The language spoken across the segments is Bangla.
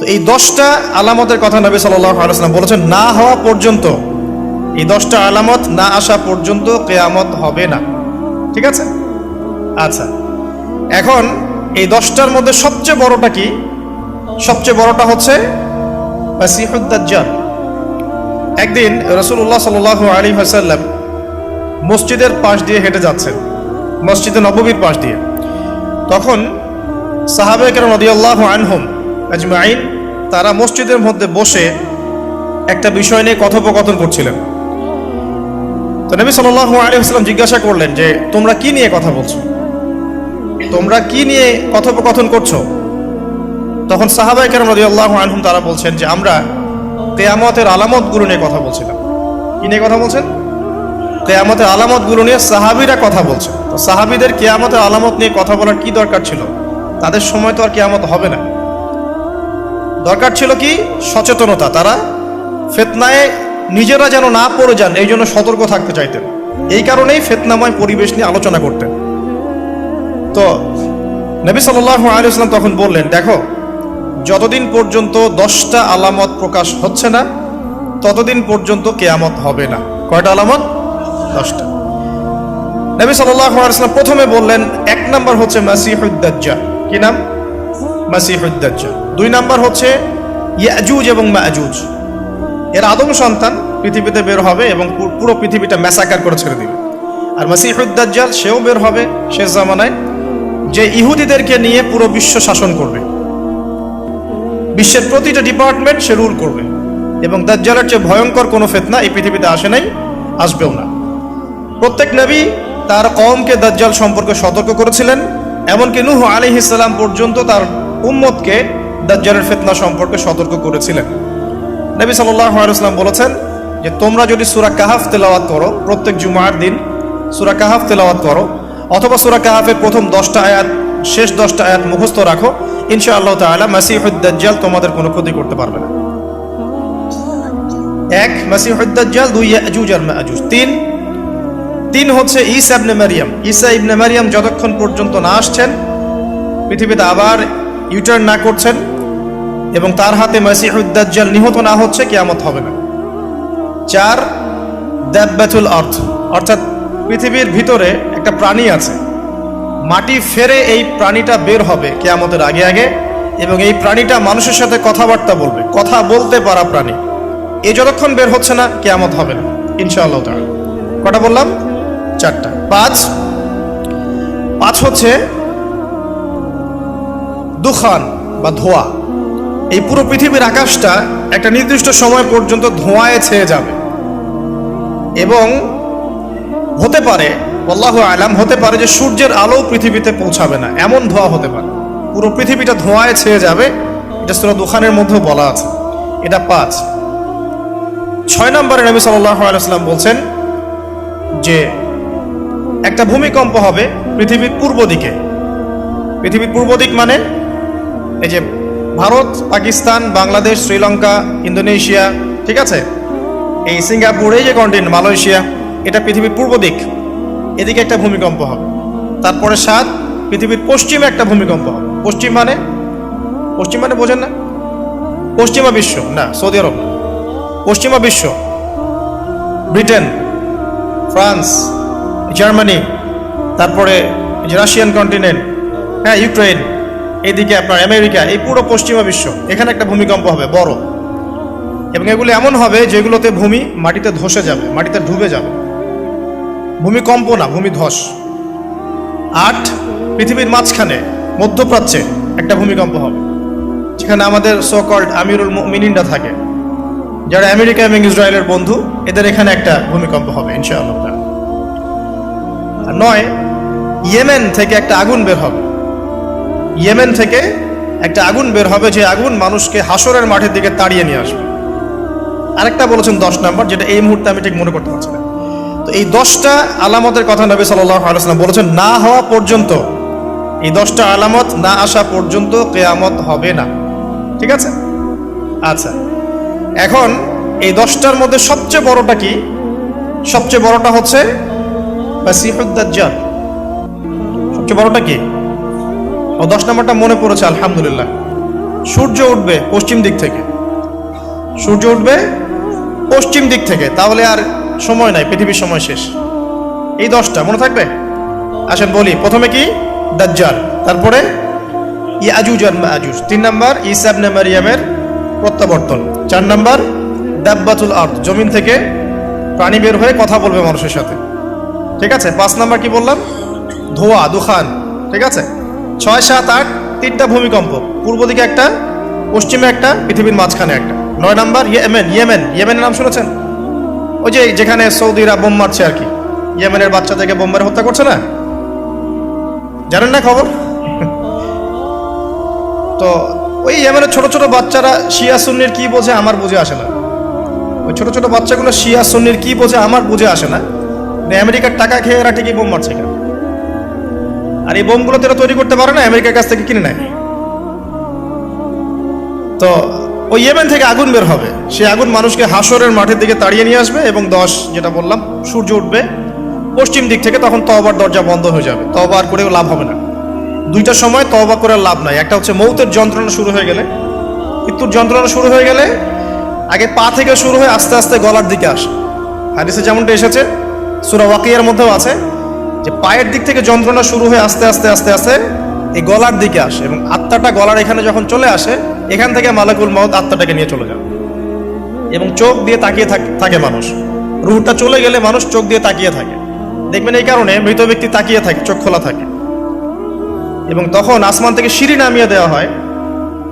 তো এই 10টা আলামতের কথা নবী সাল্লাল্লাহু আলাইহি ওয়াসাল্লাম বলেছেন, না হওয়া পর্যন্ত, এই 10টা আলামত না আসা পর্যন্ত কিয়ামত হবে না। ঠিক আছে? আচ্ছা, এখন এই 10টার মধ্যে সবচেয়ে বড়টা কি? সবচেয়ে বড়টা হচ্ছে মাসিহুদ দাজ্জাল। একদিন রাসূলুল্লাহ সাল্লাল্লাহু আলাইহি ওয়াসাল্লাম মসজিদের পাশ দিয়ে হেঁটে যাচ্ছেন, মসজিদে নববীর পাশ দিয়ে। তখন সাহাবায়ে কেরাম রাদিয়াল্লাহু আনহুম আজমাইন তারা মসজিদের মধ্যে বসে একটা বিষয় নিয়ে কথোপকথন করছিলেন। তো নবী সাল্লাল্লাহু আলাইহি ওয়াসাল্লাম জিজ্ঞাসা করলেন যে তোমরা কি নিয়ে কথা বলছো, তোমরা কি নিয়ে কথোপকথন করছো? তখন সাহাবায়ে কেরাম রাদিয়াল্লাহু আনহুম তারা বলছেন যে আমরা কিয়ামতের আলামতগুলো নিয়ে কথা বলছিলাম। কি নিয়ে কথা বলছেন? কিয়ামতের আলামতগুলো নিয়ে সাহাবীরা কথা বলছেন। তো সাহাবীদের কিয়ামতের আলামত নিয়ে কথা বলার কি দরকার ছিল? তাদের সময় তো আর কিয়ামত হবে না। দরকার ছিল কি? সচেতনতা। তারা ফিতনায় নিজেরা যেন না পড়ে যান, এই জন্য সতর্ক থাকতে চাইতেন। এই কারণেই ফিতনাময় পরিবেশ নিয়ে আলোচনা করতেন। তো নবী সাল্লাল্লাহু আলাইহি ওয়াসাল্লাম তখন বললেন, দেখো, যতদিন পর্যন্ত 10টা আলামত প্রকাশ হচ্ছে না ততদিন পর্যন্ত কিয়ামত হবে না। কয়টা আলামত? 10টা। নবী সাল্লাল্লাহু আলাইহি ওয়াসাল্লাম প্রথমে বললেন 1 নাম্বার হচ্ছে মাসিহুদ দাজ্জাল। কি নাম? মাসিহুদ দাজ্জাল। 2 নাম্বার হচ্ছে ইয়াজুজ এবং মাজুজ। এর আদম সন্তান পৃথিবীতে বের হবে এবং পুরো পৃথিবীটা ম্যাসাকার করে ছেড়ে দিবে। আর মাসিহুদ দাজ্জাল সেও বের হবে শেষ জামানায়, যে ইহুদিদেরকে নিয়ে পুরো বিশ্ব শাসন করবে, বিশ্বের প্রতিটা ডিপার্টমেন্ট সে রুল করবে। এবং দাজ্জালের চেয়ে ভয়ঙ্কর কোনো ফিতনা এই পৃথিবীতে আসে নাই, আসবেও না। প্রত্যেক নবী তার কওমকে দাজ্জাল সম্পর্কে সতর্ক করেছিলেন, এমনকি নূহ আলাইহিস সালাম পর্যন্ত তার উম্মতকে দাজ্জালের ফিতনা সম্পর্কে সতর্ক করেছিলেন। নবী সাল্লাল্লাহু আলাইহি ওয়াসাল্লাম বলেছেন যে তোমরা যদি সূরা কাহাফ তেলাওয়াত করো, প্রত্যেক জুমার দিন সূরা কাহাফ তেলাওয়াত করো, অথবা সূরা কাহাফের প্রথম 10টা আয়াত, শেষ 10টা আয়াত মুখস্থ রাখো, ইনশাআল্লাহ তাআলা মাসিহুদ দাজ্জাল তোমাদের কোনো ক্ষতি করতে পারবে না। 1 মাসিহুদ দাজ্জাল, 2 ইয়াজুজ আর মাজুজ, 3 হচ্ছে ঈসা ইবনে মারইয়াম। ঈসা ইবনে মারইয়াম যতক্ষণ পর্যন্ত না আসছেন, পৃথিবীতে আবার ইউটার্ন না করছেন এবং তার হাতে মাসিহুদ দাজ্জাল নিহত না হচ্ছে, কিয়ামত হবে না। 4 দাব্বাতুল আরদ, অর্থাৎ পৃথিবীর ভিতরে একটা প্রাণী আছে, মাটি ফেরে এই প্রাণীটা বের হবে কিয়ামতের আগে আগে, এবং এই প্রাণীটা মানুষের সাথে কথাবার্তা বলবে, কথা বলতে পারা প্রাণী। এই যতক্ষণ বের হচ্ছে না কিয়ামত হবে না ইনশাআল্লাহ তাআলা। কটা বললাম? 4টা। 5 হচ্ছে দুখান বা ধোঁয়া। এই পুরো পৃথিবীর আকাশটা একটা নির্দিষ্ট সময় পর্যন্ত ধোঁয়ায় ছেয়ে যাবে এবং হতে পারে, আল্লাহু আলাম, হতে পারে যে সূর্যের আলো পৃথিবীতে পৌঁছাবে না, এমন ধোঁয়া হতে পারে। পুরো পৃথিবীটা ধোঁয়ায় ছেয়ে যাবে, এটা সূরা দুখানের মধ্যেও বলা আছে। এটা 5। 6 নম্বরে নবী সাল্লাল্লাহু আলাইহি ওয়াসাল্লাম বলছেন যে একটা ভূমিকম্প হবে পৃথিবীর পূর্ব দিকে। পৃথিবীর পূর্ব দিক মানে এই যে ভারত, পাকিস্তান, বাংলাদেশ, শ্রীলঙ্কা, ইন্দোনেশিয়া, ঠিক আছে, এই সিঙ্গাপুর, এই যে কন্টিনেন্ট, মালয়েশিয়া, এটা পৃথিবীর পূর্ব দিক। এদিকে একটা ভূমিকম্প হবে। তারপরে 7 পৃথিবীর পশ্চিমে একটা ভূমিকম্প হবে। পশ্চিম মানে বোঝেন না? পশ্চিমা বিশ্ব না, সৌদি আরব, পশ্চিমা বিশ্ব, ব্রিটেন, ফ্রান্স, জার্মানি, তারপরে যে রাশিয়ান কন্টিনেন্ট, হ্যাঁ, ইউক্রেন, এইদিকে আপনার আমেরিকা, এই পুরো পশ্চিমা বিশ্ব, এখানে একটা ভূমিকম্প হবে বড়। এবং এগুলো এমন হবে যেগুলোতে ভূমি মাটিতে ধসে যাবে, মাটিতে ডুবে যাবে। ভূমিকম্প না, ভূমিধস। 8 পৃথিবীর মাঝখানে মধ্যপ্রাচ্যে একটা ভূমিকম্প হবে, যেখানে আমাদের সো কল্ড আমিরুল মুমিনিনরা থাকে, যারা আমেরিকা এবং ইসরায়েলের বন্ধু, এদের এখানে একটা ভূমিকম্প হবে ইনশাআল্লাহ। 9 ইয়েমেন থেকে একটা আগুন বের হবে। ইয়েমেন থেকে একটা আগুন বের হবে, যে আগুন মানুষকে হাসরের মাঠের দিকে তাড়িয়ে নিয়ে আসবে। আরেকটা বলেছেন 10 নম্বর, যেটা এই মুহূর্তে আমি ঠিক মনে করতে পারছি না। তো এই 10টা আলামতের কথা নবী সাল্লাল্লাহু আলাইহি ওয়াসাল্লাম বলেছেন, না হওয়া পর্যন্ত, এই 10টা আলামত না আসা পর্যন্ত কিয়ামত হবে না। ঠিক আছে? আচ্ছা, এখন এই 10টার মধ্যে সবচেয়ে বড়টা কি? সবচেয়ে বড়টা হচ্ছে মাসিহুদ দাজ্জাল। সবচেয়ে বড়টা কি? ও 10 নম্বরটা মনে পড়েছে, আলহামদুলিল্লাহ। সূর্য উঠবে পশ্চিম দিক থেকে, সূর্য উঠবে পশ্চিম দিক থেকে, তাহলে আর সময় নাই, পৃথিবীর সময় শেষ। এই 10টা মনে থাকবে। আসেন বলি, প্রথমে কি? দাজ্জাল, তারপরে ইয়াজুজ আর মাজুজ, 3 নাম্বার ঈসা ইবনে মারইয়ামের প্রত্যাবর্তন, 4 নাম্বার দাব্বাতুল আরদ, জমিন থেকে প্রাণী বের হয়ে কথা বলবে মানুষের সাথে, ঠিক আছে। 5 নাম্বার কি বললাম? ধোঁয়া, দুখান, ঠিক আছে। 6, 7, 8 3টা ভূমিকম্প, পূর্ব দিকে একটা, পশ্চিমে একটা, পৃথিবীর মাঝখানে একটা। 9 নাম্বার ইয়েমেনের নাম শুনেছেন? ওই যে যেখানে সৌদিরা বোম মারছে আর কি, ইয়েমেনের বাচ্চাদেরকে বোম মেরে হত্যা করছে না, জানেন না খবর? তো ওই ইয়েমেনের ছোট ছোট বাচ্চারা শিয়া সুন্নির কি বোঝে আমার বুঝে আসে না। ওই ছোট ছোট বাচ্চাগুলো শিয়া সুন্নির কি বোঝে আমার বুঝে আসে না। আমেরিকার টাকা খেয়ে এরা ঠিকই বোম মারছে কেন? আর এই বোমগুলো তো এরা তৈরি করতে পারে না, আমেরিকার কাছ থেকে কিনে নেয়। তো ওই ইয়েমেন থেকে আগুন বের হবে, সেই আগুন মানুষকে হাসরের মাঠের দিকে তাড়িয়ে নিয়ে আসবে, এবং 10 যেটা বললাম, সূর্য উঠবে পশ্চিম দিক থেকে, তখন তওবার দরজা বন্ধ হয়ে যাবে, তওবা আর করেও লাভ হবে না। 2টা সময় তওবা করে লাভ নাই। একটা হচ্ছে মৌতের যন্ত্রণা শুরু হয়ে গেলে, মৃত্যুর যন্ত্রণা শুরু হয়ে গেলে আগে পা থেকে শুরু হয়ে আস্তে আস্তে গলার দিকে আসে। হাদিসে যেমনটা এসেছে, সূরা ওয়াকিয়ার মধ্যেও আছে যে পায়ের দিক থেকে যন্ত্রণা শুরু হয়ে আস্তে আস্তে আস্তে আস্তে এই গলার দিকে আসে, এবং আত্মাটা গলার এখানে যখন চলে আসে, এখান থেকে মালাকুল মউত আত্মাটাকে নিয়ে চলে যায়, এবং চোখ দিয়ে তাকিয়ে থাকে মানুষ। রুহটা চলে গেলে মানুষ চোখ দিয়ে তাকিয়ে থাকে, দেখবেন এই কারণে মৃত ব্যক্তি তাকিয়ে থাকে, চোখ খোলা থাকে। এবং তখন আসমান থেকে সিঁড়ি নামিয়ে দেওয়া হয়,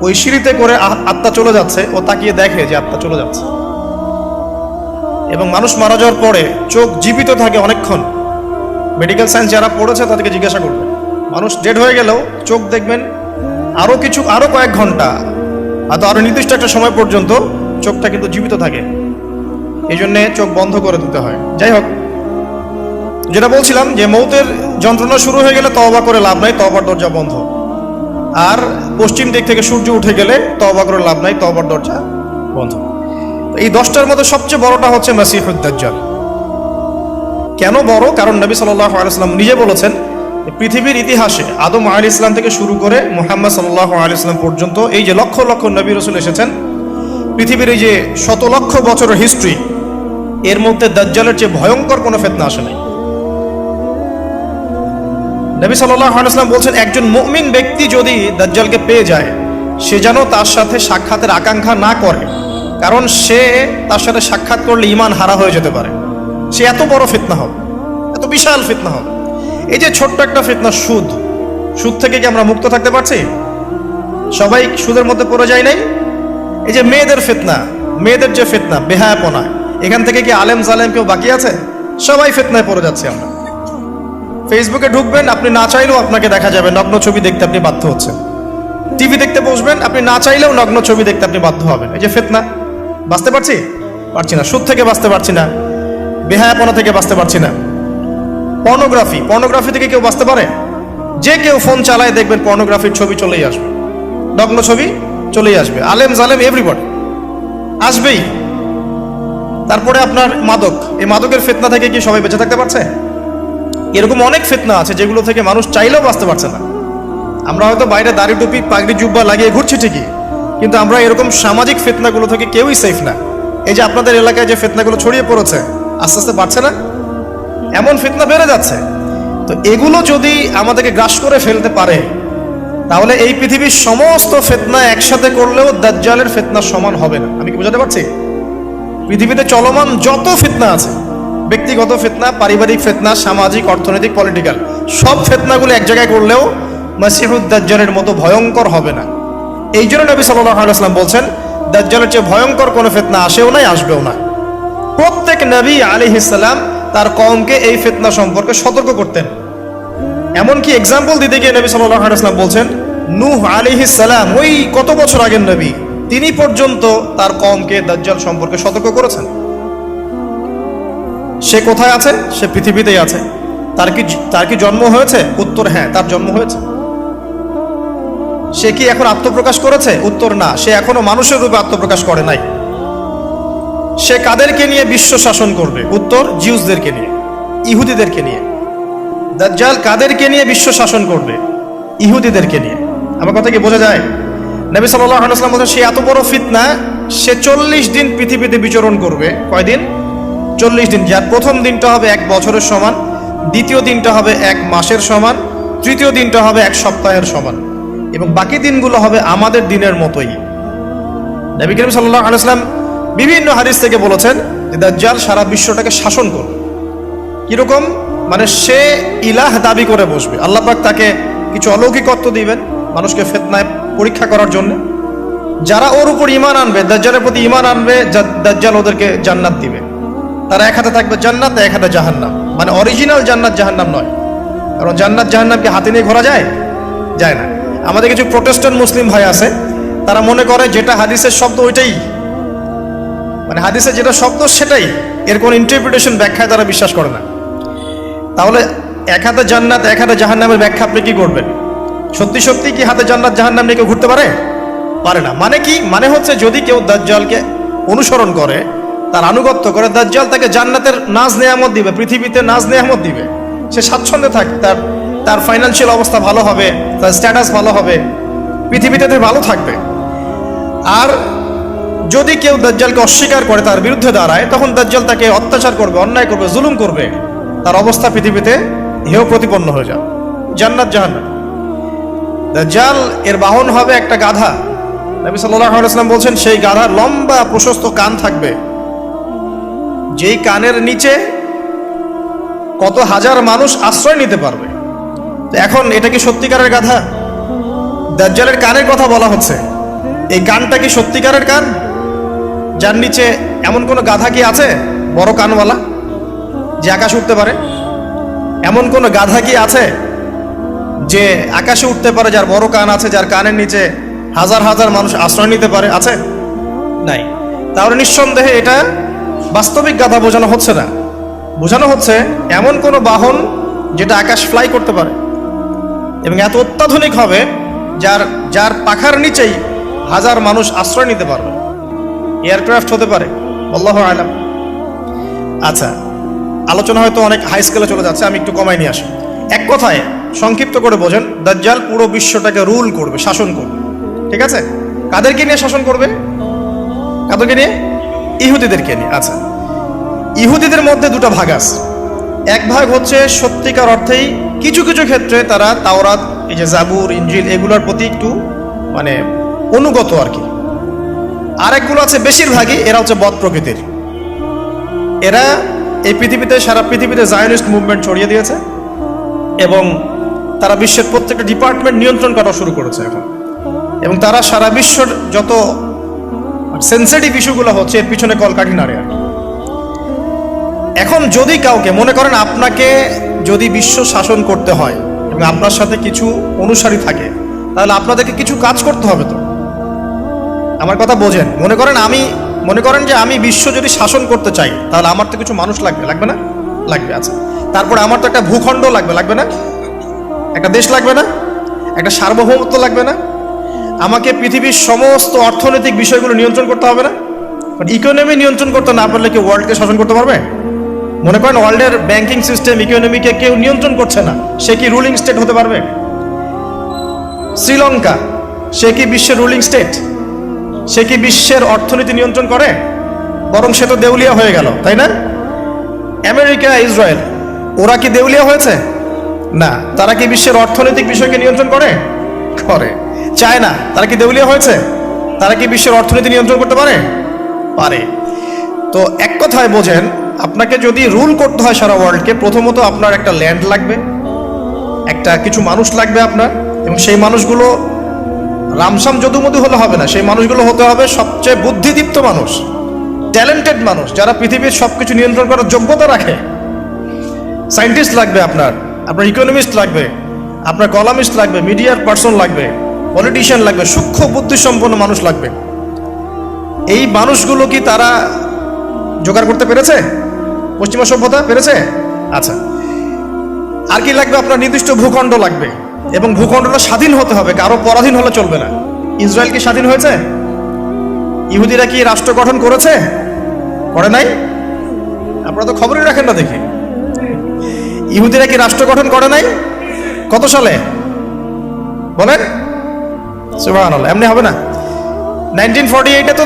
ওই সিঁড়িতে করে আত্মা চলে যাচ্ছে, ও তাকিয়ে দেখে যে আত্মা চলে যাচ্ছে। এবং মানুষ মারা যাওয়ার পরে চোখ জীবিত থাকে অনেকক্ষণ। মেডিকেল সায়েন্স যারা পড়েছে তাদেরকে জিজ্ঞাসা করবে, মানুষ ডেড হয়ে গেলেও চোখ দেখবেন আরো কয়েক ঘন্টা, হয়তো আরো নির্দিষ্ট একটা সময় পর্যন্ত চোখটা কিন্তু জীবিত থাকে। এই জন্যে চোখ বন্ধ করে দিতে হয়। যাই হোক, যেটা বলছিলাম যে মৌতের যন্ত্রণা শুরু হয়ে গেলে তওবা করে লাভ নাই, তওবার দরজা বন্ধ। আর পশ্চিম দিক থেকে সূর্য উঠে গেলে তওবা করে লাভ নাই, তওবার দরজা বন্ধ। এই 10টার মধ্যে সবচেয়ে বড়টা হচ্ছে মাসিহুদ দাজ্জাল। কেন বড়? কারণ নবী সাল্লাল্লাহু আলাইহি ওয়াসাল্লাম নিজে বলেছেন, পৃথিবীর ইতিহাসে আদম আলাইহিস সালাম থেকে শুরু করে মুহাম্মদ সাল্লাল্লাহু আলাইহি ওয়াসাল্লাম পর্যন্ত এই যে লক্ষ লক্ষ নবী রাসূল এসেছেন, পৃথিবীর এই যে শত লক্ষ বছরের হিস্ট্রি, এর মধ্যে দাজ্জালের চেয়ে ভয়ঙ্কর কোনো ফিতনা আসে নাই। নবী সাল্লাল্লাহু আলাইহি ওয়াসাল্লাম বলছেন, একজন মুমিন ব্যক্তি যদি দাজ্জালকে পেয়ে যায়, সে যেন তার সাথে সাক্ষাতের আকাঙ্ক্ষা না করে, কারণ সে তার সাথে সাক্ষাৎ করলে ঈমান হারা হয়ে যেতে পারে। সে এত বড় ফিতনা হবে, এত বিশাল ফিতনা হবে। এই যে ছোট্ট একটা ফিতনা, সুদ থেকে কি আমরা মুক্ত থাকতে পারছি? সবাই সুদের মধ্যে পড়ে যায় নাই? এই যে মেয়েদের ফিতনা, মেয়েদের যে ফিতনা, বেহায়াপনা, এখান থেকে কি আলেম জালেম কেউ বাকি আছে? সবাই ফিতনায় পড়ে যাচ্ছে আমরা। ফেসবুকে ঢুকবেন, আপনি না চাইলেও আপনাকে দেখা যাবে নগ্ন ছবি দেখতে আপনি বাধ্য হচ্ছেন। টিভি দেখতে বসবেন, আপনি না চাইলেও নগ্ন ছবি দেখতে আপনি বাধ্য হবেন। এই যে ফিতনা, বাঁচতে পারছি না, সুদ থেকে বাঁচতে পারছি না, বেহায়াপনা থেকে বাঁচতে পারছি না। পর্নোগ্রাফি থেকে কেউ বাঁচতে পারে? যে কেউ ফোন চালায় দেখবেন পর্নোগ্রাফির ছবি চলেই আসবে, নগ্ন ছবি চলেই আসবে। আলেম জালেম এভরিবডি আসবেই। তারপরে আপনার মাদক, এই মাদকের ফিতনা থেকে কি সবাই বেঁচে থাকতে পারছে? এরকম অনেক ফিতনা আছে যেগুলো থেকে মানুষ চাইলেও বাঁচতে পারছে না। আমরা হয়তো বাইরে দাড়ি টুপি পাগড়ি জুব্বা লাগিয়ে ঘুরছি ঠিকই, কিন্তু আমরা এরকম সামাজিক ফিতনাগুলো থেকে কেউই সেফ না। এই যে আপনাদের এলাকায় যে ফিতনাগুলো ছড়িয়ে পড়েছে, আস্তে আস্তে বাড়ছে না? এমন ফিতনা বেড়ে যাচ্ছে। তো এগুলো যদি আমাদেরকে গ্রাস করে ফেলতে পারে, তাহলে এই পৃথিবীর সমস্ত ফিতনা একসাথে করলেও দাজ্জালের ফিতনার সমান হবে না। আমি কি বোঝাতে পারছি? পৃথিবীতে চলমান যত ফিতনা আছে, ব্যক্তিগত ফিতনা, পারিবারিক ফিতনা, সামাজিক, অর্থনৈতিক, পলিটিক্যাল, সব ফিতনাগুলো এক জায়গায় করলেও মাসিহুদ দাজ্জালের মতো ভয়ঙ্কর হবে না। এই জন্য নবী সাল্লাল্লাহু আলাইহি ওয়াসাল্লাম বলছেন, দাজ্জালের চেয়ে ভয়ঙ্কর কোনো ফিতনা আসেও নাই, আসবেও না। প্রত্যেক নবী আলাইহিস সালাম তার কওমকে এই ফিতনা সম্পর্কে সতর্ক করতেন। এমনকি এক্সাম্পল দিতে গিয়ে নবী সাল্লাল্লাহু আলাইহি ওয়াসাল্লাম বলছেন, নূহ আলাইহিস সালাম, ওই কত বছর আগের নবী, তিনি পর্যন্ত তার কওমকে দাজ্জাল সম্পর্কে সতর্ক করেছেন। সে কোথায় আছে? সে পৃথিবীতেই আছে। তার কি জন্ম হয়েছে? উত্তর হ্যাঁ, তার জন্ম হয়েছে। সে কি এখন আত্মপ্রকাশ করেছে? উত্তর না, সে এখনো মানুষের রূপে আত্মপ্রকাশ করে নাই। সে কাদেরকে নিয়ে বিশ্ব শাসন করবে? উত্তর, জিউসদেরকে নিয়ে, ইহুদিদেরকে নিয়ে। দাজ্জাল কাদেরকে নিয়ে বিশ্ব শাসন করবে? ইহুদিদেরকে নিয়ে। আমার কথা কি বোঝা যায়? নবী সাল্লাল্লাহু আলাইহি ওয়াসাল্লাম বলেন সে এত বড় ফিতনা, সে 40 দিন পৃথিবীতে বিচরণ করবে। কয়দিন? 40 দিন। যার প্রথম দিনটা হবে 1 বছরের সমান, দ্বিতীয় দিনটা হবে 1 মাসের সমান, তৃতীয় দিনটা হবে 1 সপ্তাহের সমান, এবং বাকি দিনগুলো হবে আমাদের দিনের মতোই। নবী করিম সাল্লাল্লাহু আলাইহি ওয়াসাল্লাম বিভিন্ন হাদিস থেকে বলেছেন যে দাজ্জাল সারা বিশ্বটাকে শাসন করবে। কিরকম? মানে সে ইলাহ দাবি করে বসবে, আল্লাহ পাক তাকে কিছু অলৌকিকত্ব দিবেন মানুষকে ফিতনায় পরীক্ষা করার জন্য। যারা ওর উপর ঈমান আনবে, দাজ্জালের প্রতি ঈমান আনবে, দাজ্জাল ওদেরকে জান্নাত দিবে। তারা এক হাতে থাকবে জান্নাত, এক হাতে জাহান্নাম। মানে অরিজিনাল জান্নাত জাহান্নাম নয়, কারণ জান্নাত জাহান্নামকে হাতে নিয়ে ঘোরা যায়? যায় না। আমাদের কিছু প্রোটেস্ট্যান্ট মুসলিম ভাই আছে, তারা মনে করে যেটা হাদিসের শব্দ ওইটাই, মানে হাদিসে যেটা শব্দ সেটাই, এর কোন ইন্টারপ্রিটেশন ব্যাখ্যায় তারা বিশ্বাস করে না। তাহলে এক হাতে জান্নাত এক হাতে জাহান্নামের ব্যাখ্যা আপনি কি করবেন? সত্যি সত্যি কি হাতে জান্নাত জাহান্নাম নিয়ে কেউ ঘুরতে পারে? পারে না। মানে কি? মানে হচ্ছে যদি কেউ দাজ্জালকে অনুসরণ করে, তার আনুগত্য করে, দাজ্জাল তাকে জান্নাতের নাজ নেয়ামত দিবে, পৃথিবীতে নাজ নেয়ামত দিবে, সে স্বাচ্ছন্দ্যে থাকবে, তার ফাইন্যান্সিয়াল অবস্থা ভালো হবে, তার স্ট্যাটাস ভালো হবে, পৃথিবীতে ভালো থাকবে। আর যদি কেউ দাজ্জালকে অস্বীকার করে, তার বিরুদ্ধে দাঁড়ায়, তখন দাজ্জাল তাকে অত্যাচার করবে, অন্যায় করবে, জুলুম করবে, তার অবস্থা পৃথিবীতে হেয় প্রতিপন্ন হয়ে যাবে। জান্নাত জাহান্নাম। দাজ্জাল এর বাহন হবে একটা গাধা। নবী সাল্লাল্লাহু আলাইহি ওয়াসাল্লাম বলছেন সেই গাধার লম্বা প্রশস্ত কান থাকবে, যেই কানের নিচে কত হাজার মানুষ আশ্রয় নিতে পারবে। তো এখন এটা কি সত্যিকারের গাধা? দাজ্জালের কানের কথা বলা হচ্ছে, এই কানটা কি সত্যিকারের কান? যার নিচে এমন কোন গাধা কি আছে বড় কানওয়ালা যে আকাশে উঠতে পারে? এমন কোন গাধা কি আছে যে আকাশে উঠতে পারে, যার বড় কান আছে, যার কানের নিচে হাজার হাজার মানুষ আশ্রয় নিতে পারে? আছে? নাই। তাহলে নিঃসন্দেহে এটা বাস্তবিক গাধা বোঝানো হচ্ছে না, বোঝানো হচ্ছে এমন কোন বাহন যেটা আকাশ ফ্লাই করতে পারে এবং এত অত্যাধুনিক হবে যার পাখার নিচেই হাজার মানুষ আশ্রয় নিতে পারবে। এয়ারক্রাফট হতে পারে, আল্লাহু আলাম। আচ্ছা, আলোচনা হয়তো অনেক হাই স্কেলে চলে যাচ্ছে, আমি একটু কমাই নিয়ে আসি। এক কথায় সংক্ষিপ্ত করে বোঝেন, দাজ্জাল পুরো বিশ্বটাকে রুল করবে, শাসন করবে। ঠিক আছে? কাদেরকে নিয়ে শাসন করবে? কাদেরকে নিয়ে? ইহুদিদেরকে নিয়ে। আচ্ছা, ইহুদিদের মধ্যে দুটো ভাগ আছে। এক ভাগ হচ্ছে সত্যিকার অর্থেই কিছু কিছু ক্ষেত্রে তারা তাওরাত, এই যে জাবুর, ইনজিল, এগুলোর প্রতি একটু মানে অনুগত আর কি। আরেকগুলো আছে বেশিরভাগই এরা হচ্ছে বদ প্রকৃতির। এরা এই পৃথিবীতে, সারা পৃথিবীতে জায়নিস্ট মুভমেন্ট ছড়িয়ে দিয়েছে এবং তারা বিশ্বের প্রত্যেকটা ডিপার্টমেন্ট নিয়ন্ত্রণ করা শুরু করেছে এখন। এবং তারা সারা বিশ্বর যত সেন্সিটিভ ইস্যুগুলো হচ্ছে এর পিছনে কলকাঠি নাড়ে আর কি। এখন যদি কাউকে মনে করেন আপনাকে যদি বিশ্ব শাসন করতে হয় এবং আপনার সাথে কিছু অনুসারী থাকে, তাহলে আপনাদেরকে কিছু কাজ করতে হবে। তো আমার কথা বোঝেন। মনে করেন যে আমি বিশ্ব যদি শাসন করতে চাই, তাহলে আমার তো কিছু মানুষ লাগবে, লাগবে না? লাগবে। আচ্ছা, তারপরে আমার তো একটা ভূখণ্ড লাগবে, লাগবে না? একটা দেশ লাগবে না? একটা সার্বভৌমত্ব লাগবে না? আমাকে পৃথিবীর সমস্ত অর্থনৈতিক বিষয়গুলো নিয়ন্ত্রণ করতে হবে না? ইকোনমি নিয়ন্ত্রণ করতে না পারলে কি ওয়ার্ল্ডকে শাসন করতে পারবে? মনে করেন ওয়ার্ল্ডের ব্যাংকিং সিস্টেম, ইকোনমিকে কেউ নিয়ন্ত্রণ করছে না, সে কি রুলিং স্টেট হতে পারবে? শ্রীলঙ্কা, সে কি বিশ্বের রুলিং স্টেট? সে কি বিশ্বের অর্থনীতি নিয়ন্ত্রণ করে? বরং সে তো দেউলিয়া হয়ে গেল, তাই না? আমেরিকা, ইসরায়েল, ওরা কি দেউলিয়া হয়েছে? না। তারা কি বিশ্বের অর্থনৈতিক বিষয়কে নিয়ন্ত্রণ করে? করে। চায়না, তারা কি দেউলিয়া হয়েছে? তারা কি বিশ্বের অর্থনীতি নিয়ন্ত্রণ করতে পারে? পারে। তো এক কথায় বোঝেন, আপনাকে যদি রুল করতে হয় সারা ওয়ার্ল্ডকে, প্রথমত আপনার একটা ল্যান্ড লাগবে, একটা কিছু মানুষ লাগবে আপনার, এবং সেই মানুষগুলো রামসাম যদুমধু হলে হবে না, সেই মানুষগুলো হতে হবে সবচেয়ে বুদ্ধিদীপ্ত মানুষ, ট্যালেন্টেড মানুষ, যারা পৃথিবীর সবকিছু নিয়ন্ত্রণ করার যোগ্যতা রাখে। সায়েন্টিস্ট লাগবে আপনার ইকোনমিস্ট লাগবে, আপনার কলামিস্ট লাগবে, মিডিয়ার পার্সন লাগবে, পলিটিশিয়ান লাগবে, সূক্ষ্ম বুদ্ধিসম্পন্ন মানুষ লাগবে। এই মানুষগুলো কি তারা জোগাড় করতে পেরেছে? পশ্চিমা সভ্যতা পেরেছে? আচ্ছা, আর কি লাগবে? আপনার নির্দিষ্ট ভূখণ্ড লাগবে, এবং ভূখণ্ডটা স্বাধীন হতে হবে, কারো পরাধীন হলে চলবে না। ইসরায়েল কি স্বাধীন হয়েছে? ইহুদিরা কি রাষ্ট্র গঠন করেছে? করে নাই? আপনারা তো খবরই রাখেন না দেখি। ইহুদিরা কি রাষ্ট্র গঠন করে নাই? কত সালে বলেন? সুবহানাল্লাহ, এমনি হবে না। 1948-এ তো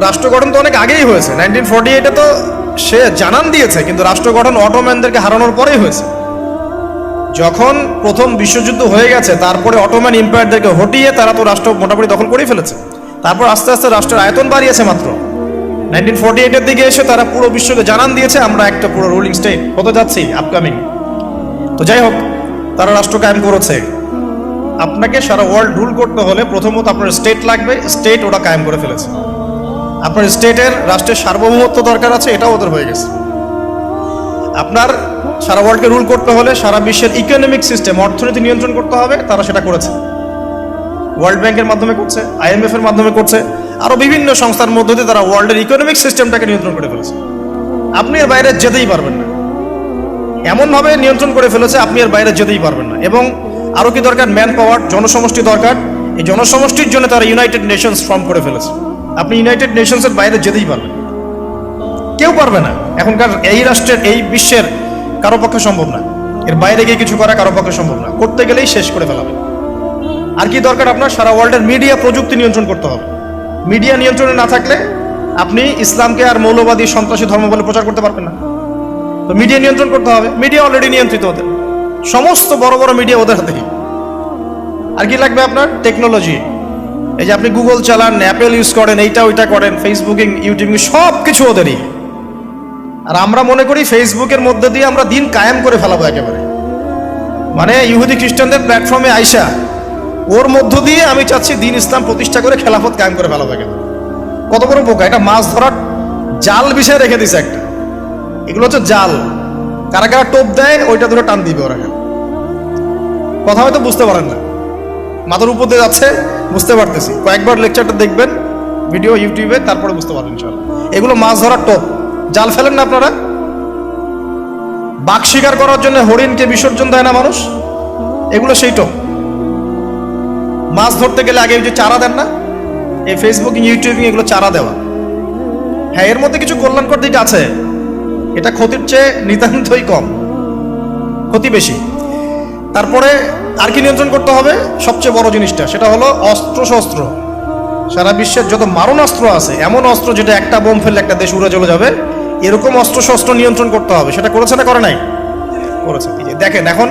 রাষ্ট্র গঠন তো অনেক আগেই হয়েছে। 1948-এ তো সে জানান দিয়েছে, কিন্তু রাষ্ট্র গঠন অটোম্যানদেরকে হারানোর পরেই হয়েছে। যখন প্রথম বিশ্বযুদ্ধ হয়ে গেছে, তারপরে অটোম্যান এম্পায়ারদেরকে হটিয়ে তারা তো রাষ্ট্র মোটামুটি দখল করেই ফেলেছে। তারপর আস্তে আস্তে রাষ্ট্রের আয়তন বাড়িয়েছে। মাত্র 1948-এর দিকে এসে তারা পুরো বিশ্বকে জানান দিয়েছে আমরা একটা পুরো রুলিং স্টেট হতে যাচ্ছি আপকামিং। তো যাই হোক, তারা রাষ্ট্র কায়েম করেছে। আপনাকে সারা ওয়ার্ল্ড রুল করতে হলে প্রথমত আপনার স্টেট লাগবে, স্টেট ওরা কায়েম করে ফেলেছে। আপনার স্টেটের রাষ্ট্রের সার্বভৌমত্ব দরকার আছে, এটাও ওদের হয়ে গেছে। আপনার সারা ওয়ার্ল্ডকে রুল করতে হলে সারা বিশ্বের ইকোনমিক সিস্টেম, অর্থনীতি নিয়ন্ত্রণ করতে হবে, তারা সেটা করেছে। ওয়ার্ল্ড ব্যাংকের মাধ্যমে করছে, IMF এর মাধ্যমে করছে, আরো বিভিন্ন সংস্থার মধ্য দিয়ে তারা ওয়ার্ল্ডের ইকোনমিক সিস্টেমটাকে নিয়ন্ত্রণ করে ফেলেছে। আপনি এর বাইরে যেতেই পারবেন না, এমনভাবে নিয়ন্ত্রণ করে ফেলেছে আপনি এর বাইরে যেতেই পারবেন না। এবং আরো কি দরকার? ম্যান পাওয়ার, জনসমষ্টি দরকার। এই জনসমষ্টির জন্য তারা ইউনাইটেড নেশনস ফর্ম করে ফেলেছে। আপনি ইউনাইটেড নেশনসের বাইরে যেতেই পারবেন, কেউ পারবে না। এখনকার এই রাষ্ট্রের, এই বিশ্বের কারো পক্ষে সম্ভব না। এর বাইরে গিয়ে কিছু করা কারো পক্ষে সম্ভব না, করতে গেলেই শেষ করে ফেলাবে। আর কি দরকার? আপনার সারা ওয়ার্ল্ডের মিডিয়া, প্রযুক্তি নিয়ন্ত্রণ করতে হবে। মিডিয়া নিয়ন্ত্রণে না থাকলে আপনি ইসলামকে আর মৌলবাদী সন্ত্রাসী ধর্ম বলে প্রচার করতে পারবেন না। তো মিডিয়া নিয়ন্ত্রণ করতে হবে। মিডিয়া অলরেডি নিয়ন্ত্রিত ওদের, সমস্ত বড় বড় মিডিয়া ওদের হাতেই। আর কি লাগবে আপনার? টেকনোলজি। এই যে আপনি গুগল চালান, অ্যাপেল ইউজ করেন, এইটা ওইটা করেন, ফেসবুকিং, ইউটিউবিং, সব কিছু ওদেরই। আর আমরা মনে করি ফেসবুকের মধ্যে দিয়ে আমরা দিন কায়েম করে ফেলাবো একেবারে। মানে ইহুদি খ্রিস্টানদের প্ল্যাটফর্মে আইসা ওর মধ্য দিয়ে আমি চাচ্ছি দিন ইসলাম প্রতিষ্ঠা করে খেলাফত কায়েম করে ফেলাবো একেবারে। কত বড় বোকা! এটা মাছ ধরার জাল বিষয় রেখে দিছে একটা। এগুলো হচ্ছে জাল, কারা কারা টোপ দেয় ওইটা ধরে টান দিবে ওরা। কথা হয়তো বুঝতে পারেন না, মাথার উপর দিয়ে যাচ্ছে, বুঝতে পারতেছি। কয়েকবার লেকচারটা দেখবেন ভিডিও ইউটিউবে, তারপরে বুঝতে পারবেন ইনশাআল্লাহ। এগুলো মাছ ধরার টোপ। জাল ফেলেন না আপনারা? বাঘ শিকার করার জন্য হরিণকে বিসর্জন দেয় না মানুষ, এগুলো সেই টোপ। মাছ ধরতে গেলে আগে যে চারা দেন না, এই ফেসবুকিং, ইউটিউবিং, এগুলো চারা দেওয়া। হ্যাঁ, এর মধ্যে কিছু কল্যাণকর দিক আছে, এটা ক্ষতির চেয়ে নিতান্তই কম, ক্ষতি বেশি। তারপরে আর কি নিয়ন্ত্রণ করতে হবে? সবচেয়ে বড় জিনিসটা সেটা হলো অস্ত্র শস্ত্র। সারা বিশ্বের যত মারণাস্ত্র আছে, এমন অস্ত্র যেটা একটা বোম ফেললে একটা দেশ উড়ে চলে যাবে, এরকম অস্ত্র শস্ত্র নিয়ন্ত্রণ করতে হবে। সেটা করেছে না করে নাই? করেছে। দেখেন, এখন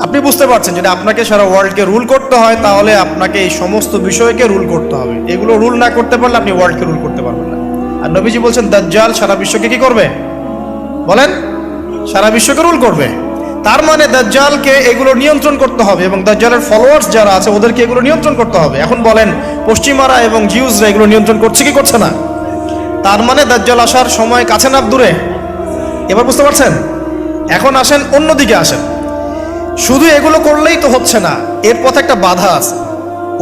আপনি বুঝতে পারছেন যদি আপনাকে সারা ওয়ার্ল্ডকে রুল করতে হয়, তাহলে আপনাকে এই সমস্ত বিষয়কে রুল করতে হবে। এগুলো রুল না করতে পারলে আপনি ওয়ার্ল্ডকে রুল করতে পারবেন না। আর নবীজি বলছেন দাজ্জাল সারা বিশ্বকে কি করবে? বলেন, সারা বিশ্বকে রুল করবে। তার মানে দাজ্জালকে এগুলো নিয়ন্ত্রণ করতে হবে, এবং দাজ্জালের ফলোয়ার্স যারা আছে ওদেরকে এগুলো নিয়ন্ত্রণ করতে হবে। এখন বলেন, পশ্চিমারা এবং জিউসরা এগুলো নিয়ন্ত্রণ করছে কি করছে না? তার মানে দাজ্জাল আসার সময় কাছে না দূরে? এবার বুঝতে পারছেন? এখন আসেন অন্যদিকে আসেন। শুধু এগুলো করলেই তো হচ্ছে না, এর পথে একটা বাধা আছে।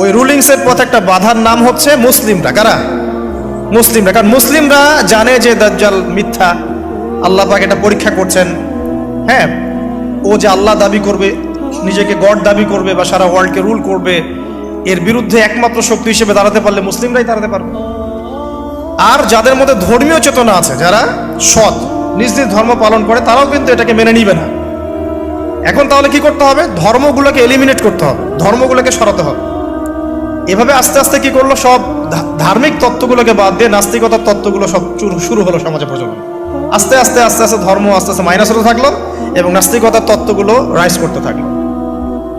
ওই রুলিংসের পথে একটা বাধার নাম হচ্ছে মুসলিমরা। কারা? মুসলিমরা। কারণ মুসলিমরা জানে যে দাজ্জাল মিথ্যা, আল্লাহ পাক এটা পরীক্ষা করছেন। হ্যাঁ, ও যে আল্লাহ দাবি করবে, নিজেকে গড দাবি করবে, বা সারা ওয়ার্ল্ডকে রুল করবে, এর বিরুদ্ধে একমাত্র শক্তি হিসেবে দাঁড়াতে পারলে মুসলিমরাই দাঁড়াতে পারবে। আর যাদের মধ্যে ধর্মীয় চেতনা আছে, যারা সৎ, নিজ নিজ ধর্ম পালন করে, তারাও কিন্তু এটাকে মেনে নিবে না। এখন তাহলে কি করতে হবে? ধর্মগুলোকে এলিমিনেট করতে হবে, ধর্মগুলোকে সরাতে হবে। এভাবে আস্তে আস্তে কি করলো? সব ধার্মিক তত্ত্বগুলোকে বাদ দিয়ে নাস্তিকতার তত্ত্বগুলো সব শুরু হলো সমাজে প্রচলন। আস্তে আস্তে আস্তে আস্তে ধর্ম আস্তে আস্তে মাইনাস হতে থাকলো, এবং নাস্তিকতার তত্ত্বগুলো রাইজ করতে থাকলো।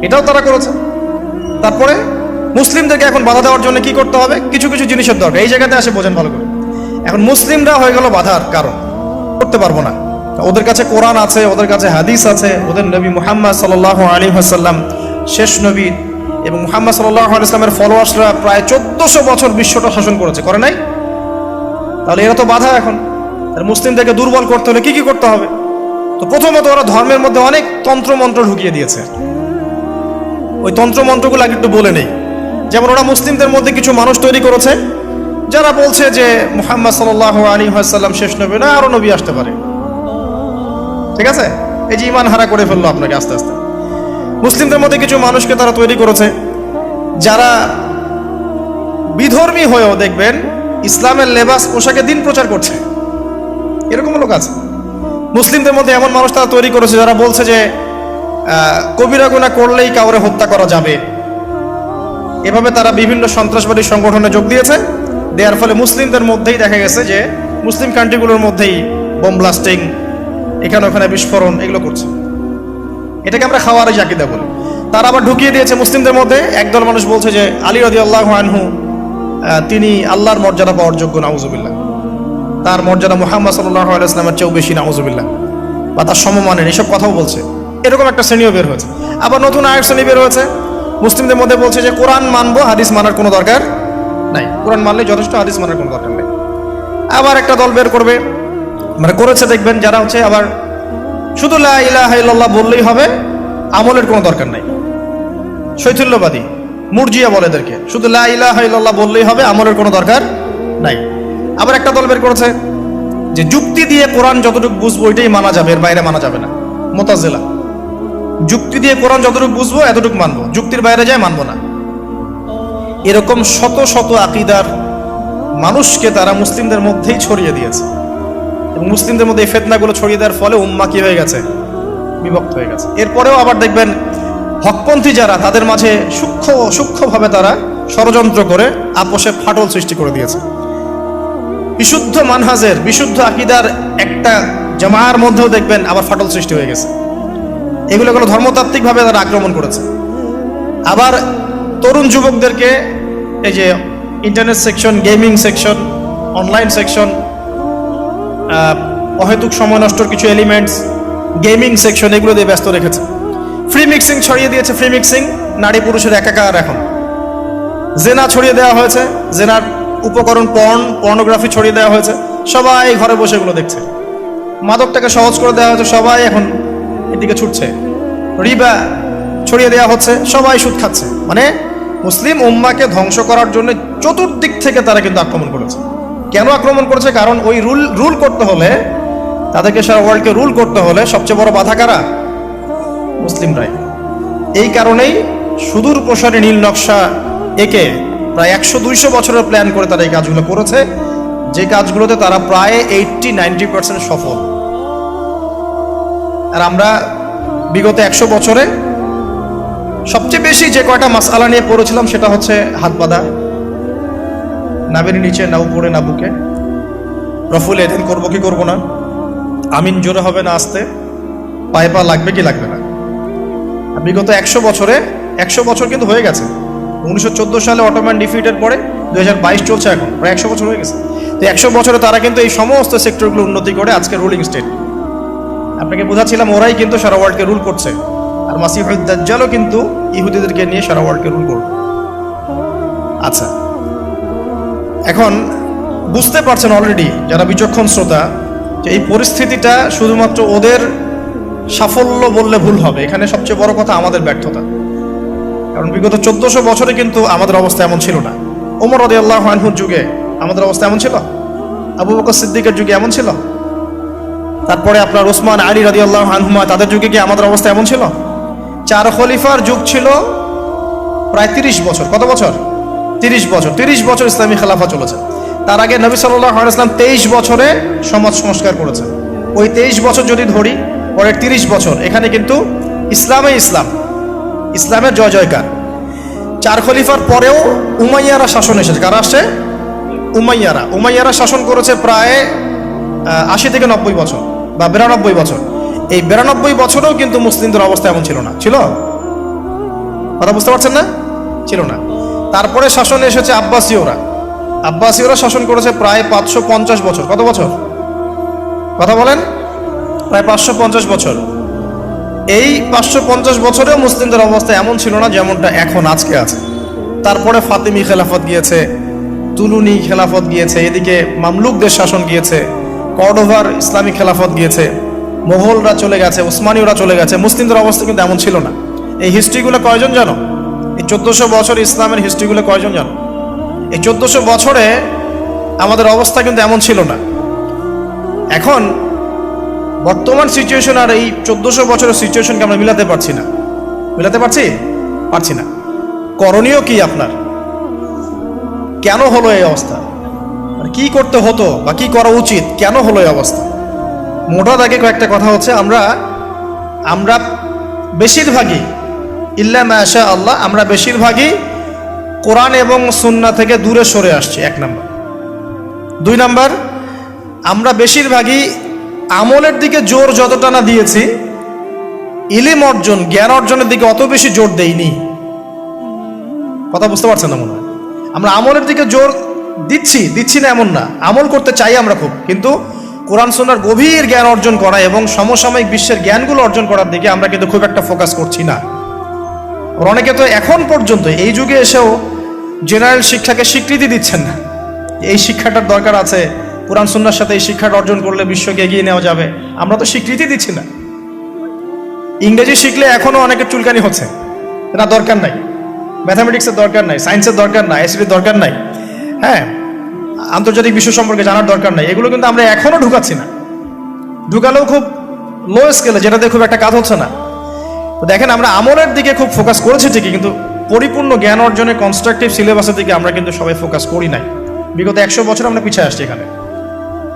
এটাও তারা করেছে। তারপরে মুসলিমদেরকে এখন বাধা দেওয়ার জন্য কি করতে হবে? কিছু কিছু জিনিসের দরকার। এই জায়গাতে আসে বোঝেন ভালো করে। এখন মুসলিমরা হয়ে গেল বাধার কারণ, করতে পারবো না। ওদের কাছে কোরআন আছে, ওদের কাছে হাদিস আছে, ওদের নবী মুহাম্মদ সাল্লাল্লাহু আলাইহি ওয়াসাল্লাম শেষ নবী, এবং মুহাম্মদ সাল্লাল্লাহু আলাইহি ওয়াসাল্লামের ফলোয়ার্সরা প্রায় 1400 বছর বিশ্বটা শাসন করেছে, করে নাই? তাহলে এরা তো বাধা। এখন মুসলিমদেরকে দুর্বল করতে হলে কি কি করতে হবে? তো প্রথমত ওরা ধর্মের মধ্যে অনেক তন্ত্রমন্ত্র ঢুকিয়ে দিয়েছে। ওই তন্ত্রমন্ত্রগুলো আগে একটু বলে নেই। যেমন ওরা মুসলিমদের মধ্যে কিছু মানুষ তৈরি করেছে যারা বলছে যে মুহাম্মদ সাল্লাল্লাহু আলাইহি ওয়াসাল্লাম শেষ নবী না, আরো নবী আসতে পারে। ঠিক আছে, এই যে ইমান হারা করে ফেললো আপনাকে আস্তে আস্তে। মুসলিমদের মধ্যে কিছু মানুষকে তারা তৈরি করেছে যারা বিধর্মী হয়েও দেখবেন ইসলামের লেবাস পোশাকে দিন প্রচার করছে, এরকম লোক আছে। মুসলিমদের মধ্যে এমন মানুষ তারা তৈরি করেছে যারা বলছে যে কবিরা গুনাহ করলেই কাউরে হত্যা করা যাবে। এভাবে তারা বিভিন্ন সন্ত্রাসবাদী সংগঠনে যোগ দিয়েছে। দেওয়ার ফলে মুসলিমদের মধ্যেই দেখা গেছে যে মুসলিম কান্ট্রিগুলোর মধ্যেই বোম ব্লাস্টিং, এখানে ওখানে বিস্ফোরণ, এগুলো করছে। এটাকে আমরা খাওয়ারিজ আকীদা বলি। তারা আবার ঢুকিয়ে দিয়েছে মুসলিমদের মধ্যে। একদল মানুষ বলছে যে আলী রাদিয়াল্লাহু আনহু তিনি আল্লাহর মর্যাদা পাওয়ার যোগ্য, নাউজুবিল্লাহ। তার মর্যাদা মুহাম্মদ সাল্লাল্লাহু আলাইহি ওয়াসাল্লামের চেয়েও বেশি, নাউজুবিল্লাহ, বা তার সমমানের, এসব কথাও বলছে। এরকম একটা শ্রেণীও বের হয়েছে। আবার নতুন আরেক শ্রেণী বের হয়েছে মুসলিমদের মধ্যে, বলছে যে কোরআন মানবো, হাদিস মানার কোনো দরকার নাই, কোরআন মানলে যথেষ্ট, হাদিস মানার কোনো দরকার নেই। আবার একটা দল বের করবে, মানে করেছে দেখবেন, যারা হচ্ছে আবার শুধু লা ইলাহা ইল্লাল্লাহ বললেই হবে, আমলের কোনো দরকার নাই। শৈথিল্যবাদী, মুরজিয়া বলে এদেরকে, শুধু লা ইলাহা ইল্লাল্লাহ বললেই হবে, আমলের কোনো দরকার নাই। আবার একটা দল বের করেছে যে যুক্তি দিয়ে কোরআন যতটুকু বুঝবো ওইটাই মানা যাবে, এর বাইরে মানা যাবে না, মুতাজিলা। যুক্তি দিয়ে কোরআন যতটুকু বুঝবো এতটুকু মানবো, যুক্তির বাইরে যায় মানবো না। এরকম শত শত আকীদার মানুষকে তারা মুসলিমদের মধ্যেই ছড়িয়ে দিয়েছে, এবং মুসলিমদের মধ্যে এই ফিতনাগুলো ছড়িয়ে দেওয়ার ফলে উম্মাহ কি হয়ে গেছে, বিভক্ত হয়ে গেছে। এরপরেও আবার দেখবেন হকপন্থী যারা, তাদের মাঝে সূক্ষ্মভাবে তারা ষড়যন্ত্র করে আপোষে ফাটল সৃষ্টি করে দিয়েছে। বিশুদ্ধ মানহাজের, বিশুদ্ধ আকীদার একটা জামায়ার মধ্যেও দেখবেন আবার ফাটল সৃষ্টি হয়ে গেছে। এগুলো ধর্মতাত্ত্বিকভাবে তারা আক্রমণ করেছে। আবার তরুণ যুবকদেরকে এই যে internet section, gaming section, online section, অহেতুক সময় নষ্টর কিছু এলিমেন্টস, গেমিং সেকশন, এগুলো দিয়ে ব্যস্ত রেখেছে। ফ্রি মিক্সিং ছড়িয়ে দিয়েছে, ফ্রি মিক্সিং, নারী পুরুষের একাকার। এখন জেনা ছড়িয়ে দেওয়া হয়েছে, জেনার উপকরণ, পর্নোগ্রাফি ছড়িয়ে দেওয়া হয়েছে, সবাই ঘরে বসে এগুলো দেখছে। মাদকটাকে সহজ করে দেওয়া হয়েছে, সবাই এখন এদিকে ছুটছে। রিবা ছড়িয়ে দেওয়া হচ্ছে, সবাই সুদ খাচ্ছে। মানে মুসলিম উম্মাকে ধ্বংস করার জন্য চতুর্দিক থেকে তারা কিন্তু আক্রমণ করেছে। কেন আক্রমণ করেছে? কারণ ওই রুল করতে হলে, তাদেরকে সারা ওয়ার্ল্ডকে রুল করতে হলে সবচেয়ে বড় বাধা কারা? মুসলিমরাই। এই কারণেই সুদূর প্রসারী নীল নকশা একে প্রায় 100-200 বছরের প্ল্যান করে তারা এই কাজগুলো করেছে, যে কাজগুলোতে তারা প্রায় 80-90% সফল। আর আমরা বিগত 100 বছরে সবচেয়ে বেশি যে কয়টা মাসআলা নিয়ে পড়েছিলাম সেটা হচ্ছে হাত বাঁধা, নাভির নিচে, না উপরে না বুকে, রফুল এদিন করবো কি করবো না, আমিন জোরে হবে না আস্তে, পায়ে পা লাগবে কি লাগবে না। বিগত 100 বছরে, 100 বছর কিন্তু হয়ে গেছে। 1914 সালে অটোম্যান ডিফিটের পরে 2022 চলছে, এখন প্রায় 100 বছর হয়ে গেছে। তো 100 বছরে তারা কিন্তু এই সমস্ত সেক্টরগুলো উন্নতি করে আজকে রুলিং স্টেট। আপনাকে বোঝাচ্ছিলাম ওরাই কিন্তু সারা ওয়ার্ল্ডকে রুল করছে। আর মাসিহুদ দাজ্জালও কিন্তু ইহুদিদেরকে নিয়ে সারা ওয়ার্ল্ডকে রুল করবে। আচ্ছা, এখন বুঝতে পারছেন অলরেডি যারা বিচক্ষণ শ্রোতা, যে এই পরিস্থিতিটা শুধুমাত্র ওদের সাফল্য বললে ভুল হবে। এখানে সবচেয়ে বড় কথা আমাদের ব্যর্থতা। কারণ বিগত 1400 বছরে কিন্তু আমাদের অবস্থা এমন ছিল না। ওমর রাদিয়াল্লাহু আনহুর যুগে আমাদের অবস্থা এমন ছিল, আবু বকর সিদ্দিকের যুগে এমন ছিল, তারপরে আপনার ওসমান আলী রাদিয়াল্লাহু আনহুমা, তাদের যুগে কি আমাদের অবস্থা এমন ছিল? 4 খলিফার যুগ ছিল প্রায় 30 বছর। কত বছর? 30 বছর। 30 বছর ইসলামী খেলাফা চলেছে। তার আগে নবী সাল্লাল্লাহু আলাইহি ওয়াসাল্লাম 23 বছরে সমাজ সংস্কার করেছেন। ওই 23 বছর যদি ধরি, পরের 30 বছর এখানে কিন্তু ইসলামের জয় জয়কার। 4 খলিফার পরেও উমাইয়ারা শাসন এসেছে। কারা আসছে? উমাইয়ারা শাসন করেছে প্রায় 80 থেকে 90 বছর বা 92 বছর। এই 92 বছরেও কিন্তু মুসলিমদের অবস্থা এমন ছিল না। ছিল? কথা বুঝতে পারছেন না? ছিল না। তারপরে শাসনে এসেছে আব্বাসীয়রা শাসন করেছে প্রায় 550 বছর। কত বছর? কথা বলেন। প্রায় 550 বছর। এই 550 বছরেও মুসলিমদের অবস্থা এমন ছিল না যেমনটা এখন আজকে আছে। তারপরে ফাতিমি খেলাফত গিয়েছে, তুলুনি খেলাফত গিয়েছে, এদিকে মামলুকদের শাসন গিয়েছে, কর্ডোভার ইসলামিক খেলাফত গিয়েছে, মোগলরা চলে গেছে, উসমানীয়রা চলে গেছে। মুসলিমদের অবস্থা কিন্তু এমন ছিল না। এই হিস্ট্রিগুলো কয়জন জানো? এই 1400 বছর ইসলামের হিস্ট্রিগুলো কয়জন জানো? এই 1400 বছরে আমাদের অবস্থা কিন্তু এমন ছিল না। এখন বর্তমান সিচুয়েশন আর এই 1400 বছরের সিচুয়েশনকে আমরা মিলাতে পারছি না। করণীয় কি আপনার? কেন হলো এই অবস্থা? কি করতে হতো বা কি করা উচিত? কেন হলো এই অবস্থা? মোটা দাগে কয়েকটা কথা হচ্ছে, আমরা বেশিরভাগই ইল্লা মাশা আল্লাহ, আমরা বেশিরভাগই কোরআন এবং সুন্নাহ থেকে দূরে সরে আসছি, 1 নাম্বার। 2 নাম্বার, আমরা বেশিরভাগই আমলের দিকে জোর যতটা না দিয়েছি, ইলম অর্জন, জ্ঞান অর্জনের দিকে অত বেশি জোর দেইনি। কথা বুঝতে পারছেন না মনে হয়? আমরা আমলের দিকে জোর দিচ্ছি না এমন না, আমল করতে চাই আমরা খুব, কিন্তু কোরআন সুন্নাহর গভীর জ্ঞান অর্জন করা এবং সমসাময়িক বিশ্বের জ্ঞানগুলো অর্জন করার দিকে আমরা কিন্তু খুব একটা ফোকাস করছি না। অনেকে তো এখন পর্যন্ত এই যুগে এসেও জেনারেল শিক্ষাকে স্বীকৃতি দিচ্ছেন না। এই শিক্ষাটার দরকার আছে, কোরআন সুন্নাহর সাথে এই শিক্ষাটা অর্জন করলে বিশ্বকে এগিয়ে নেওয়া যাবে, আমরা তো স্বীকৃতি দিচ্ছি না। ইংরেজি শিখলে এখনো অনেকের চুলকানি হচ্ছে, এটা দরকার নাই। ম্যাথামেটিক্সের দরকার নাই, সায়েন্সের দরকার নাই, আইসিটির দরকার নাই, হ্যাঁ, আন্তর্জাতিক বিশ্ব সম্পর্কে জানার দরকার নাই। এগুলো কিন্তু আমরা এখনো ঢুকাচ্ছি না, ঢুকালেও খুব লো স্কেলে, যেটাতে খুব একটা কাজ হচ্ছে না। তো দেখেন, আমরা আমলের দিকে খুব ফোকাস করেছি ঠিকই, কিন্তু পরিপূর্ণ জ্ঞান অর্জনের কনস্ট্রাকটিভ সিলেবাসের দিকে আমরা কিন্তু সবাই ফোকাস করি নাই। বিগত 100 বছর আমরা পিছিয়ে আসছি এখানে।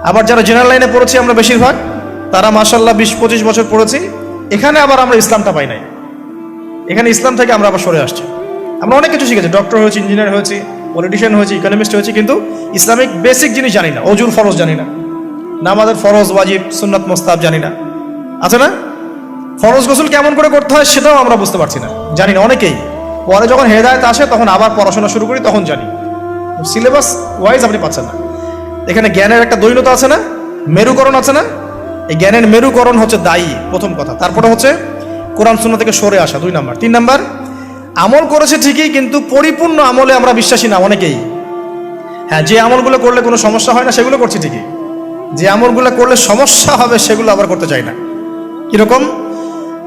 আবার যারা জেনারেল লাইনে পড়েছি আমরা বেশিরভাগ, তারা মাশাআল্লাহ 20-25 বছর পড়েছি, এখানে আবার আমরা ইসলামটা পাই নাই। এখানে ইসলাম থেকে আমরা আবার সরে আসছি। আমরা অনেক কিছু শিখেছি, ডক্টর হয়েছি, ইঞ্জিনিয়ার হয়েছি, পলিটিশিয়ান হয়েছি, ইকোনমিস্ট হয়েছি, কিন্তু ইসলামিক বেসিক জিনিস জানি না। অজুর ফরজ জানি না, নামাজের ফরজ, ওয়াজিব, সুন্নাত, মুস্তাহাব জানি না, আছে না? ফরজ গোসল কেমন করে করতে হয় সেটাও আমরা বুঝতে পারছি না, জানি না অনেকেই। পরে যখন হেদায়েত আসে তখন আবার পড়াশোনা শুরু করি, তখন জানি। সিলেবাস ওয়াইজ আপনি পাচ্ছেন না। এখানে জ্ঞানের একটা দৈন্যতা আছে না, মেরুকরণ আছে না? এই জ্ঞানের মেরুকরণ হচ্ছে দায়ী, প্রথম কথা। তারপরে হচ্ছে কোরআন সুন্নাহ থেকে সরে আসা, 2 নাম্বার। 3 নাম্বার, আমল করেছে ঠিকই, কিন্তু পরিপূর্ণ আমলে আমরা বিশ্বাসী না অনেকেই। হ্যাঁ, যে আমলগুলো করলে কোনো সমস্যা হয় না সেগুলো করছি ঠিকই, যে আমলগুলো করলে সমস্যা হবে সেগুলো আবার করতে চাই না। কিরকম?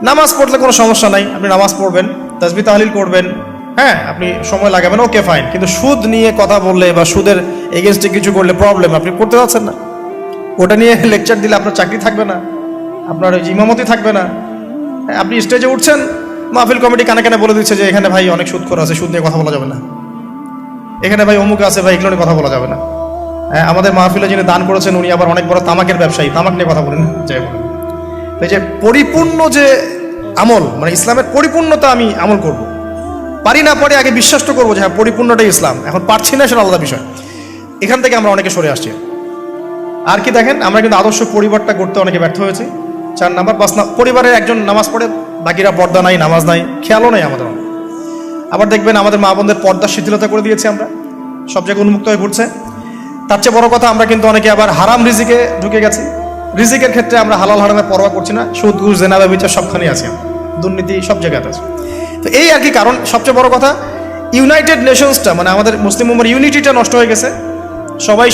নামাজ পড়লে কোনো সমস্যা নাই, আপনি নামাজ পড়বেন, তাসবিহ তাহলিল করবেন, হ্যাঁ, আপনি সময় লাগাবেন, ওকে ফাইন। কিন্তু সুদ নিয়ে কথা বললে বা সুদের এগেনস্টে কিছু করলে প্রবলেম, আপনি করতে পারছেন না। ওটা নিয়ে লেকচার দিলে আপনার চাকরি থাকবে না, আপনার ইমামতি থাকবে না। আপনি স্টেজে উঠছেন, মাহফিল কমিটি কানে কানে বলে দিচ্ছে যে এখানে ভাই অনেক সুদখোর আছে, সুদ নিয়ে কথা বলা যাবে না, এখানে ভাই অমুক আছে, ভাই এগুলো নিয়ে কথা বলা যাবে না। হ্যাঁ, আমাদের মাহফিলে যিনি দান করেছেন উনি আবার অনেক বড় তামাকের ব্যবসায়ী, তামাক নিয়ে কথা বলেন, যাই বলেন। এই যে পরিপূর্ণ যে আমল, মানে ইসলামের পরিপূর্ণতা, আমি আমল করব, পারি না পারি আগে বিশ্বাস তো করবো যে হ্যাঁ পরিপূর্ণটাই ইসলাম, এখন পারছি না সেটা আলাদা বিষয়। এখান থেকে আমরা অনেকে সরে আসছি। আর কি দেখেন, আমরা কিন্তু আদর্শ পরিবারটা করতে অনেকে ব্যর্থ হয়েছি। 4 নাম্বার, 5 পরিবারের একজন নামাজ পড়ে, বাকিরা পর্দা নাই, নামাজ নাই, খেয়ালও নাই আমাদের। আবার দেখবেন আমাদের মা বোনদের পর্দা শিথিলতা করে দিয়েছি আমরা, সব জায়গায় উন্মুক্ত হয়ে ঘুরছে। তার চেয়ে বড় কথা, আমরা কিন্তু অনেকে আবার হারাম রিজিকে ঢুকে গেছি। রিজিকের ক্ষেত্রে আমরা হালাল হারামের পরোয়া করছি না, সুদ, ঘুষ, জেনা, ব্যভিচার সবখানেই আছি, দুর্নীতি সব জায়গাতে আছে। তো এই আর কি কারণ। সবচেয়ে বড় কথা, ইউনাইটেড নেশনসটা, মানে আমাদের মুসলিম উম্মার ইউনিটিটা নষ্ট হয়ে গেছে। সবাই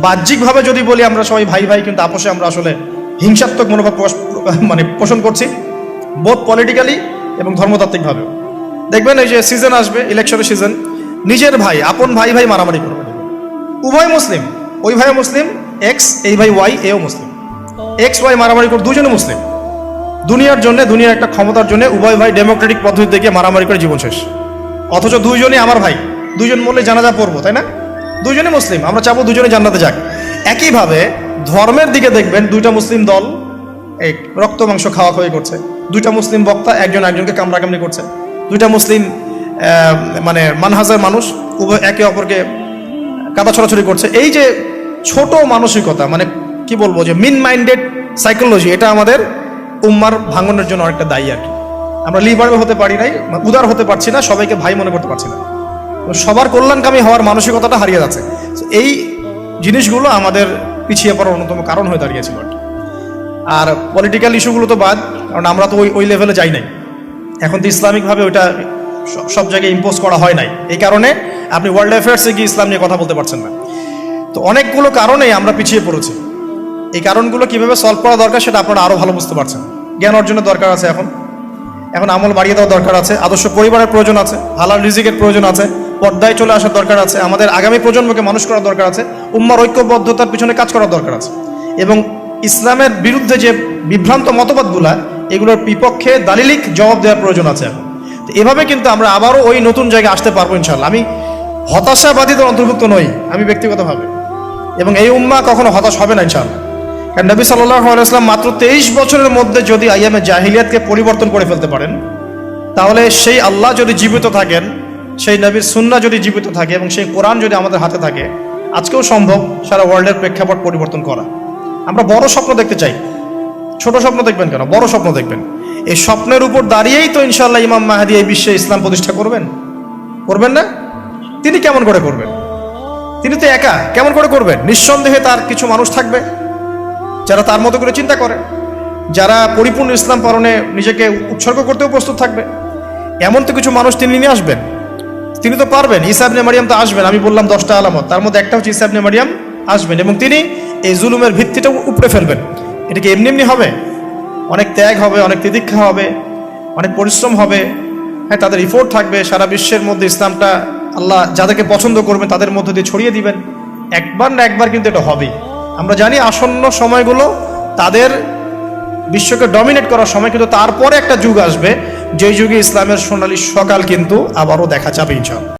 বাহ্যিকভাবে যদি বলি আমরা সবাই ভাই ভাই, কিন্তু আপোষে আমরা আসলে হিংসাত্মক মনোভাব মানে পোষণ করছি, বোথ পলিটিক্যালি এবং ধর্মতাত্ত্বিকভাবে। দেখবেন এই যে সিজন আসবে, ইলেকশনের সিজন, নিজের ভাই, আপন ভাই ভাই মারামারি করবে। উভয় মুসলিম, ওই ভাই মুসলিম, এক্স, এই ভাই ওয়াই, এও মুসলিম, এক্স ওয়াই মারামারি করে, দুজনে মুসলিম। দুনিয়ার জন্য, দুনিয়ার একটা ক্ষমতার জন্য উভয় ভাই ডেমোক্রেটিক পদ্ধতি থেকে মারামারি করে জীবন শেষ। অথচ দুইজনই আমার ভাই, দুইজন মরলে জানাজা পড়বো, তাই না? দুইজনে মুসলিম, আমরা চাবো দুজনে জান্নাতে যাক। একইভাবে ধর্মের দিকে দেখবেন, 2টা মুসলিম দল এক রক্ত মাংস খাওয়া খাওয়াই করছে, 2টা মুসলিম বক্তা একজন একজনকে কামড়াকামড়ি করছে, 2টা মুসলিম মানে মানহাজের মানুষ উভয় একে অপরকে কাদা ছড়াছড়ি করছে। এই যে ছোট মানসিকতা, মানে কি বলবো, যে মিন মাইন্ডেড সাইকোলজি, এটা আমাদের উম্মার ভাঙনের জন্য অনেকটা দায়ী আর কি। আমরা লিবারেল হতে পারি নাই, উদার হতে পারছি না, সবাইকে ভাই মনে করতে পারছি না, সবার কল্যাণকামী হওয়ার মানসিকতাটা হারিয়ে যাচ্ছে। এই জিনিসগুলো আমাদের পিছিয়ে পড়ার অন্যতম কারণ হয়ে দাঁড়িয়েছিল আর কি। আর পলিটিক্যাল ইস্যুগুলো তো বাদ, কারণ আমরা তো ওই লেভেলে যাই নাই। এখন তো ইসলামিকভাবে ওইটা সব জায়গায় ইম্পোজ করা হয় নাই, এই কারণে আপনি ওয়ার্ল্ড অ্যাফেয়ার্সে গিয়ে ইসলাম নিয়ে কথা বলতে পারছেন না। তো অনেকগুলো কারণেই আমরা পিছিয়ে পড়েছি। এই কারণগুলো কীভাবে সলভ করা দরকার সেটা আপনারা আরও ভালো বুঝতে পারছেন। জ্ঞান অর্জনের দরকার আছে, এখন আমল বাড়িয়ে দেওয়ার দরকার আছে, আদর্শ পরিবারের প্রয়োজন আছে, হালাল রিজিকের প্রয়োজন আছে, পর্দায় চলে আসার দরকার আছে, আমাদের আগামী প্রজন্মকে মানুষ করার দরকার আছে, উম্মার ঐক্যবদ্ধতার পিছনে কাজ করার দরকার আছে, এবং ইসলামের বিরুদ্ধে যে বিভ্রান্ত মতবাদগুলা, এগুলোর বিপক্ষে দালিলিক জবাব দেওয়ার প্রয়োজন আছে। এখন তো এভাবে কিন্তু আমরা আবারও ওই নতুন জায়গায় আসতে পারবো ইনশাল্লাহ। আমি হতাশাবাদীদের অন্তর্ভুক্ত নই, আমি ব্যক্তিগতভাবে, এবং এই উম্মাহ কখনো হতাশ হবে না ইনশাল্লাহ। কারণ নবী সাল্লাল্লাহু আলাইহি ওয়াসাল্লাম মাত্র 23 বছরের মধ্যে যদি আইয়ামে জাহিলিয়াতকে পরিবর্তন করে ফেলতে পারেন, তাহলে সেই আল্লাহ যদি জীবিত থাকেন, সেই নবীর সুন্নাহ যদি জীবিত থাকে এবং সেই কোরআন যদি আমাদের হাতে থাকে, আজকেও সম্ভব সারা ওয়ার্ল্ডের প্রেক্ষাপট পরিবর্তন করা। আমরা বড় স্বপ্ন দেখতে চাই, ছোট স্বপ্ন দেখবেন কেন? বড় স্বপ্ন দেখবেন। এই স্বপ্নের উপর দাঁড়িয়েই তো ইনশাআল্লাহ ইমাম মাহদী এই বিশ্বে ইসলাম প্রতিষ্ঠা করবেন, করবেন না? তিনি কেমন করে করবেন? তিনি তো একা, কেমন করে করবেন? নিঃসন্দেহে তার কিছু মানুষ থাকবে যারা তার মতো করে চিন্তা করে, যারা পরিপূর্ণ ইসলাম পালনে নিজেকে উৎসর্গ করতেও প্রস্তুত থাকবে। এমন তো কিছু মানুষ তিনি নিয়ে আসবেন, তিনি তো পারবেন। ঈসা ইবনে মারিয়াম তো আসবেন, আমি বললাম 10টা আলামত, তার মধ্যে একটা হচ্ছে ঈসা ইবনে মারিয়াম আসবেন এবং তিনি এই জুলুমের ভিত্তিটা উপড়ে ফেলবেন। এটা কি এমনি এমনি হবে? অনেক ত্যাগ হবে, অনেক তিতিক্ষা হবে, অনেক পরিশ্রম হবে, হ্যাঁ, তাদের ইফোর্ট থাকবে। সারা বিশ্বের মধ্যে ইসলামটা আল্লাহ যাদেরকে পছন্দ করবেন তাদের মধ্য দিয়ে ছড়িয়ে দিবেন। একবার না একবার কিন্তু এটা হবেই। আমরা জানি আসন্ন সময়গুলো তাদের বিশ্বকে ডমিনেট করার সময়, কিন্তু তারপরে একটা যুগ আসবে যেই যুগে ইসলামের সোনালী সকাল কিন্তু আবারও দেখা যাবে ইনশাআল্লাহ।